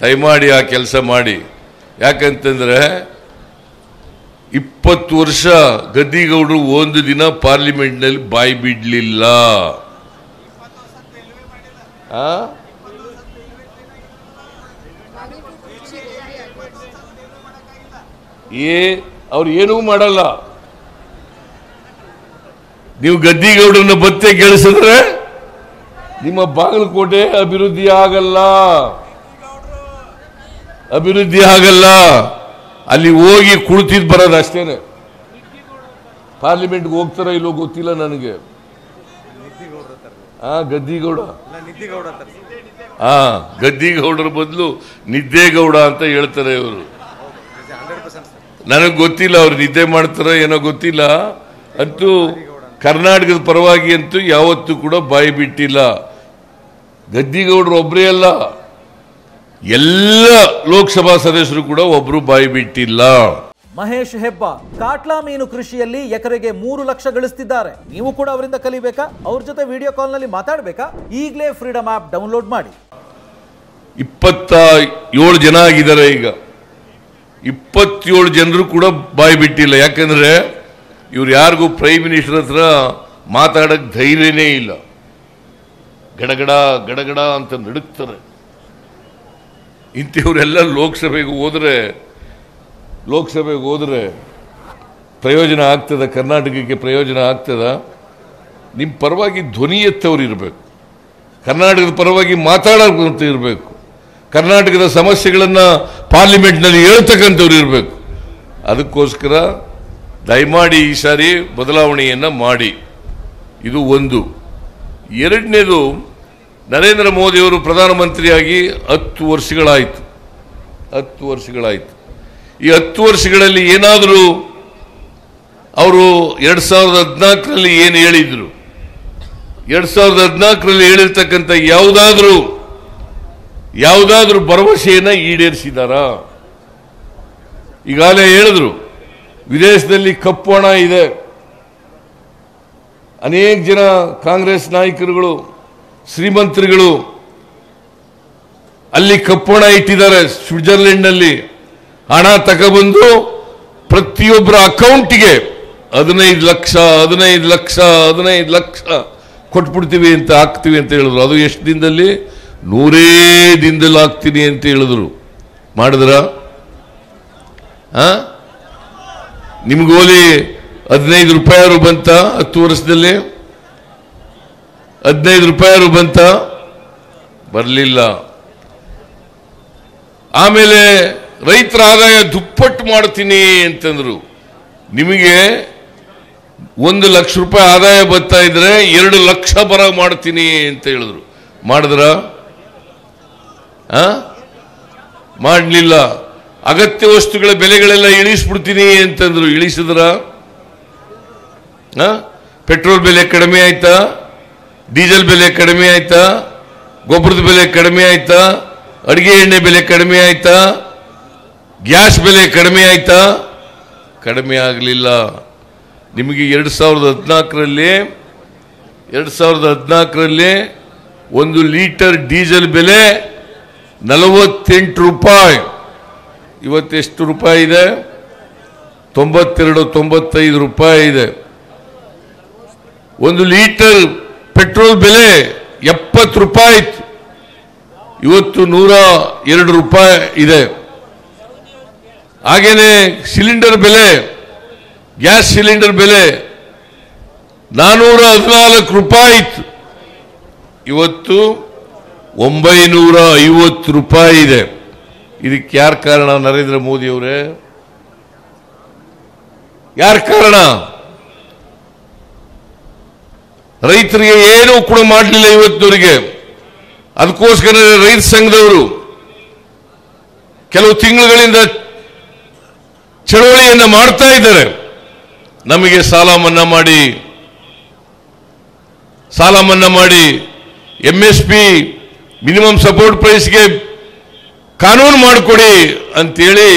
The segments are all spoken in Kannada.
ದಯಮಾಡಿ ಆ ಕೆಲಸ ಮಾಡಿ. ಯಾಕಂತಂದ್ರೆ 20 ವರ್ಷ ಗದ್ದಿಗೌಡರು ಒಂದು ದಿನ ಪಾರ್ಲಿಮೆಂಟ್ನಲ್ಲಿ ಬಾಯಿ ಬಿಡ್ಲಿಲ್ಲ. ಅವ್ರು ಏನೂ ಮಾಡಲ್ಲ. ನೀವು ಗದ್ದಿಗೌಡರನ್ನ ಬತ್ತೆ ಕೇಳಿಸಿದ್ರೆ ನಿಮ್ಮ ಬಾಗಲಕೋಟೆ ಅಭಿವೃದ್ಧಿ ಆಗಲ್ಲ. ಅಲ್ಲಿ ಹೋಗಿ ಕುಳಿತಿದ್ ಬರೋದು ಅಷ್ಟೇನೆ. ಪಾರ್ಲಿಮೆಂಟ್ಗೆ ಹೋಗ್ತಾರ ಇಲ್ಲೋ ಗೊತ್ತಿಲ್ಲ ನನಗೆ. ಗದ್ದಿಗೌಡರ ಬದಲು ನಿದ್ದೇಗೌಡ ಅಂತ ಹೇಳ್ತಾರೆ ಇವರು. ನನಗೆ ಗೊತ್ತಿಲ್ಲ ಅವ್ರು ನಿದ್ದೆ ಮಾಡ್ತಾರ ಏನೋ ಗೊತ್ತಿಲ್ಲ. ಅಂತೂ ಕರ್ನಾಟಕದ ಪರವಾಗಿ ಅಂತೂ ಯಾವತ್ತೂ ಕೂಡ ಬಾಯಿ ಬಿಟ್ಟಿಲ್ಲ. ಗದ್ದಿಗೌಡರು ಒಬ್ಬರೇ ಅಲ್ಲ, ಎಲ್ಲ ಲೋಕಸಭಾ ಸದಸ್ಯರು ಕೂಡ ಒಬ್ರು ಬಾಯಿ ಬಿಟ್ಟಿಲ್ಲ. ಮಹೇಶ್ ಹೆಬ್ಬ ಕಾಟ್ಲಾ ಮೀನು ಕೃಷಿಯಲ್ಲಿ ಎಕರೆಗೆ 3 ಲಕ್ಷ ಗಳಿಸ್ತಿದ್ದಾರೆ. ನೀವು ಕೂಡ ಅವರಿಂದ ಕಲಿಬೇಕಾ? ಅವ್ರ ಜೊತೆ ವಿಡಿಯೋ ಕಾಲ್ ನಲ್ಲಿ ಮಾತಾಡಬೇಕಾ? ಈಗಲೇ ಫ್ರೀಡಮ್ ಆಪ್ ಡೌನ್ಲೋಡ್ ಮಾಡಿ. 27 ಜನ ಆಗಿದ್ದಾರೆ ಈಗ. 27 ಜನರು ಕೂಡ ಬಾಯಿ ಬಿಟ್ಟಿಲ್ಲ. ಯಾಕಂದ್ರೆ ಇವ್ರು ಯಾರಿಗೂ ಪ್ರೈಮ್ ಮಿನಿಸ್ಟರ್ ಹತ್ರ ಮಾತಾಡಕ್ ಧೈರ್ಯನೇ ಇಲ್ಲ. ಗಡಗಡ ಗಡಗಡ ಅಂತ ನಡುಕ್ತಾರೆ. ಇಂಥವರೆಲ್ಲ ಲೋಕಸಭೆಗೆ ಹೋದ್ರೆ ಪ್ರಯೋಜನ ಆಗ್ತದ? ಕರ್ನಾಟಕಕ್ಕೆ ಪ್ರಯೋಜನ ಆಗ್ತದ? ನಿಮ್ಮ ಪರವಾಗಿ ಧ್ವನಿ ಎತ್ತವ್ರು ಇರಬೇಕು, ಕರ್ನಾಟಕದ ಪರವಾಗಿ ಮಾತಾಡೋಂತ ಇರಬೇಕು, ಕರ್ನಾಟಕದ ಸಮಸ್ಯೆಗಳನ್ನು ಪಾರ್ಲಿಮೆಂಟ್ನಲ್ಲಿ ಹೇಳ್ತಕ್ಕಂಥವ್ರು ಇರಬೇಕು. ಅದಕ್ಕೋಸ್ಕರ ದಯಮಾಡಿ ಈ ಸಾರಿ ಬದಲಾವಣೆಯನ್ನು ಮಾಡಿ. ಇದು ಒಂದು. ಎರಡನೇದು, ನರೇಂದ್ರ ಮೋದಿಯವರು ಪ್ರಧಾನಮಂತ್ರಿಯಾಗಿ 10 ವರ್ಷಗಳಾಯಿತು. ಈ 10 ವರ್ಷಗಳಲ್ಲಿ ಏನಾದರೂ ಅವರು 2014ರಲ್ಲಿ ಏನು ಹೇಳಿದ್ರು, 2014ರಲ್ಲಿ ಹೇಳಿರ್ತಕ್ಕಂಥ ಯಾವುದಾದ್ರೂ ಭರವಸೆಯನ್ನ ಈಡೇರಿಸಿದಾರಾ? ಈಗಾಗಲೇ ಹೇಳಿದ್ರು ವಿದೇಶದಲ್ಲಿ ಕಪ್ಪು ಹಣ ಇದೆ. ಅನೇಕ ಜನ ಕಾಂಗ್ರೆಸ್ ನಾಯಕರುಗಳು, ಶ್ರೀಮಂತರುಗಳು ಅಲ್ಲಿ ಕಪ್ಪು ಹಣ ಇಟ್ಟಿದ್ದಾರೆ. ಸ್ವಿಟ್ಜರ್ಲೆಂಡ್ನಲ್ಲಿ ಹಣ ತಗೊಬಂದು ಪ್ರತಿಯೊಬ್ಬರ ಅಕೌಂಟಿಗೆ 15 ಲಕ್ಷ ಕೊಟ್ಬಿಡ್ತೀವಿ ಅಂತ ಹಾಕ್ತೀವಿ ಅಂತ ಹೇಳಿದ್ರು. ಅದು ಎಷ್ಟು ದಿನದಲ್ಲಿ? 100 ದಿನದಲ್ಲಿ ಹಾಕ್ತೀನಿ ಅಂತ ಹೇಳಿದ್ರು. ಮಾಡಿದ್ರ? ನಿಮ್ಗೋಲಿ 15 ರೂಪಾಯಿ ಬಂತ? 10 ವರ್ಷದಲ್ಲಿ 15 ರೂಪಾಯಿ ಬಂತ? ಬರಲಿಲ್ಲ. ಆಮೇಲೆ ರೈತರ ಆದಾಯ ದುಪ್ಪಟ್ಟು ಮಾಡ್ತೀನಿ ಅಂತಂದ್ರು. ನಿಮಗೆ 1 ಲಕ್ಷ ರೂಪಾಯಿ ಆದಾಯ ಬರ್ತಾ ಇದ್ರೆ 2 ಲಕ್ಷ ಬರ ಮಾಡ್ತೀನಿ ಅಂತ ಹೇಳಿದ್ರು. ಮಾಡಿದ್ರ? ಮಾಡಲಿಲ್ಲ. ಅಗತ್ಯ ವಸ್ತುಗಳ ಬೆಲೆಗಳೆಲ್ಲ ಇಳಿಸ್ಬಿಡ್ತೀನಿ ಅಂತಂದ್ರು. ಇಳಿಸಿದ್ರ? ಪೆಟ್ರೋಲ್ ಬೆಲೆ ಕಡಿಮೆ ಆಯ್ತಾ? ಡೀಸೆಲ್ ಬೆಲೆ ಕಡಿಮೆ ಆಯ್ತಾ? ಗೊಬ್ಬರದ ಬೆಲೆ ಕಡಿಮೆ ಆಯ್ತಾ? ಅಡಿಗೆ ಎಣ್ಣೆ ಬೆಲೆ ಕಡಿಮೆ ಆಯ್ತಾ? ಗ್ಯಾಸ್ ಬೆಲೆ ಕಡಿಮೆ ಆಯ್ತಾ? ಕಡಿಮೆ ಆಗಲಿಲ್ಲ. ನಿಮಗೆ 2014ರಲ್ಲಿ 1 ಲೀಟರ್ ಡೀಸೆಲ್ ಬೆಲೆ 48 ರೂಪಾಯಿ. ಇವತ್ತೆಷ್ಟು ರೂಪಾಯಿ ಇದೆ? 92-95 ರೂಪಾಯಿ ಇದೆ. 1 ಲೀಟರ್ ಪೆಟ್ರೋಲ್ ಬೆಲೆ 70 ರೂಪಾಯಿ ಇತ್ತು, ಇವತ್ತು 102 ರೂಪಾಯಿ ಇದೆ. ಹಾಗೇನೆ ಸಿಲಿಂಡರ್ ಬೆಲೆ, ಗ್ಯಾಸ್ ಸಿಲಿಂಡರ್ ಬೆಲೆ 414 ರೂಪಾಯಿ ಇತ್ತು, ಇವತ್ತು 950 ರೂಪಾಯಿ ಇದೆ. ಇದಕ್ಕೆ ಯಾರು ಕಾರಣ? ನರೇಂದ್ರ ಮೋದಿ ಅವರೇ. ಯಾರು ಕಾರಣ? ರೈತರಿಗೆ ಏನೂ ಕೂಡ ಮಾಡಲಿಲ್ಲ ಇವತ್ತಿನವರಿಗೆ. ಅದಕ್ಕೋಸ್ಕರ ರೈತ ಸಂಘದವರು ಕೆಲವು ತಿಂಗಳುಗಳಿಂದ ಚಳವಳಿಯನ್ನು ಮಾಡ್ತಾ ಇದ್ದಾರೆ. ನಮಗೆ ಸಾಲ ಮನ್ನಾ ಮಾಡಿ MSP ಮಿನಿಮಮ್ ಸಪೋರ್ಟ್ ಪ್ರೈಸ್ಗೆ ಕಾನೂನು ಮಾಡಿಕೊಡಿ ಅಂತೇಳಿ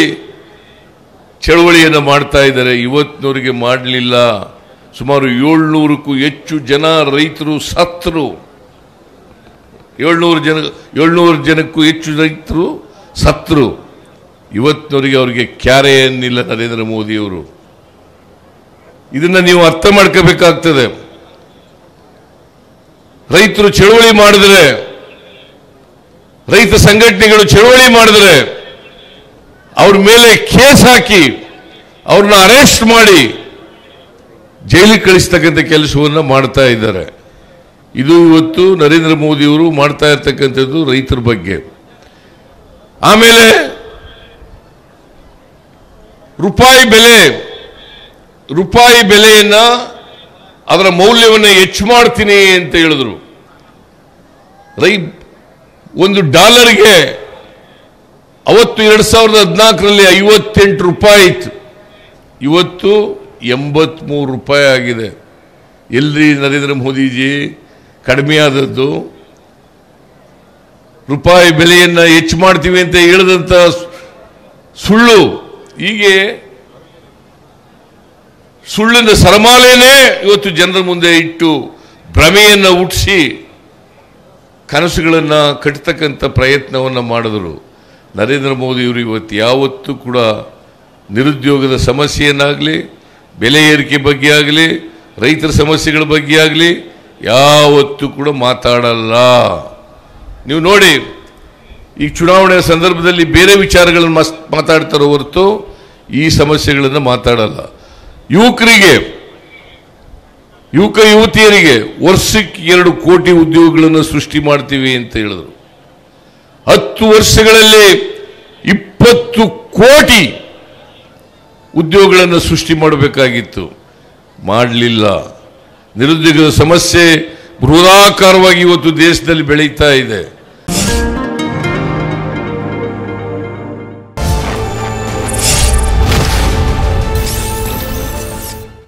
ಚಳವಳಿಯನ್ನು ಮಾಡ್ತಾ ಇದ್ದಾರೆ. ಇವತ್ತಿನವರಿಗೆ ಮಾಡಲಿಲ್ಲ. ಸುಮಾರು 700ಕ್ಕೂ ಹೆಚ್ಚು ಜನ ರೈತರು ಸತ್ತರು. 700 ಜನಕ್ಕೂ ಹೆಚ್ಚು ರೈತರು ಸತ್ರು. ಇವತ್ತಿನವರಿಗೆ ಅವರಿಗೆ ಕ್ಯಾರೆ ಏನಿಲ್ಲ ನರೇಂದ್ರ ಮೋದಿಯವರು. ಇದನ್ನ ನೀವು ಅರ್ಥ ಮಾಡ್ಕೋಬೇಕಾಗ್ತದೆ. ರೈತರು ಚಳುವಳಿ ಮಾಡಿದ್ರೆ, ರೈತ ಸಂಘಟನೆಗಳು ಚಳುವಳಿ ಮಾಡಿದ್ರೆ ಅವ್ರ ಮೇಲೆ ಕೇಸ್ ಹಾಕಿ ಅವ್ರನ್ನ ಅರೆಸ್ಟ್ ಮಾಡಿ ಜೈಲಿಗೆ ಕಳಿಸ್ತಕ್ಕಂಥ ಕೆಲಸವನ್ನು ಮಾಡ್ತಾ ಇದ್ದಾರೆ. ಇದು ಇವತ್ತು ನರೇಂದ್ರ ಮೋದಿಯವರು ಮಾಡ್ತಾ ಇರ್ತಕ್ಕಂಥದ್ದು ರೈತರ ಬಗ್ಗೆ. ಆಮೇಲೆ ರೂಪಾಯಿ ಬೆಲೆಯನ್ನ ಅದರ ಮೌಲ್ಯವನ್ನು ಹೆಚ್ಚು ಮಾಡ್ತೀನಿ ಅಂತ ಹೇಳಿದ್ರು. $1 ಅವತ್ತು 2014ರಲ್ಲಿ 58 ರೂಪಾಯಿ ಇತ್ತು, ಇವತ್ತು 83 ರೂಪಾಯಿ ಆಗಿದೆ. ಎಲ್ರಿ ನರೇಂದ್ರ ಮೋದಿಜಿ ಕಡಿಮೆ ಆದದ್ದು? ರೂಪಾಯಿ ಬೆಲೆಯನ್ನ ಹೆಚ್ಚು ಮಾಡ್ತೀವಿ ಅಂತ ಹೇಳಿದಂತ ಸುಳ್ಳು. ಹೀಗೆ ಸುಳ್ಳಿನ ಸರಮಾಲೆನೇ ಇವತ್ತು ಜನರ ಮುಂದೆ ಇಟ್ಟು ಭ್ರಮೆಯನ್ನು ಹುಟ್ಟಿಸಿ ಕನಸುಗಳನ್ನು ಕಟ್ಟತಕ್ಕಂಥ ಪ್ರಯತ್ನವನ್ನು ಮಾಡಿದರು. ನರೇಂದ್ರ ಮೋದಿಯವರು ಇವತ್ತು ಯಾವತ್ತೂ ಕೂಡ ನಿರುದ್ಯೋಗದ ಸಮಸ್ಯೆಯನ್ನಾಗಲಿ, ಬೆಲೆ ಏರಿಕೆ ಬಗ್ಗೆ ಆಗಲಿ, ರೈತರ ಸಮಸ್ಯೆಗಳ ಬಗ್ಗೆ ಆಗಲಿ ಯಾವತ್ತೂ ಕೂಡ ಮಾತಾಡಲ್ಲ. ನೀವು ನೋಡಿ, ಈ ಚುನಾವಣೆಯ ಸಂದರ್ಭದಲ್ಲಿ ಬೇರೆ ವಿಚಾರಗಳನ್ನು ಮಾತಾಡ್ತಾರೋ ಹೊರತು ಈ ಸಮಸ್ಯೆಗಳನ್ನು ಮಾತಾಡಲ್ಲ. ಯುವಕ ಯುವತಿಯರಿಗೆ ವರ್ಷಕ್ಕೆ 2 ಕೋಟಿ ಉದ್ಯೋಗಗಳನ್ನು ಸೃಷ್ಟಿ ಮಾಡ್ತೀವಿ ಅಂತ ಹೇಳಿದ್ರು. 10 ವರ್ಷಗಳಲ್ಲಿ 20 ಕೋಟಿ ಉದ್ಯೋಗಗಳನ್ನು ಸೃಷ್ಟಿ ಮಾಡಬೇಕಾಗಿತ್ತು, ಮಾಡಲಿಲ್ಲ. ನಿರುದ್ಯೋಗದ ಸಮಸ್ಯೆ ಬೃಹದಾಕಾರವಾಗಿ ಇವತ್ತು ದೇಶದಲ್ಲಿ ಬೆಳೀತಾ ಇದೆ.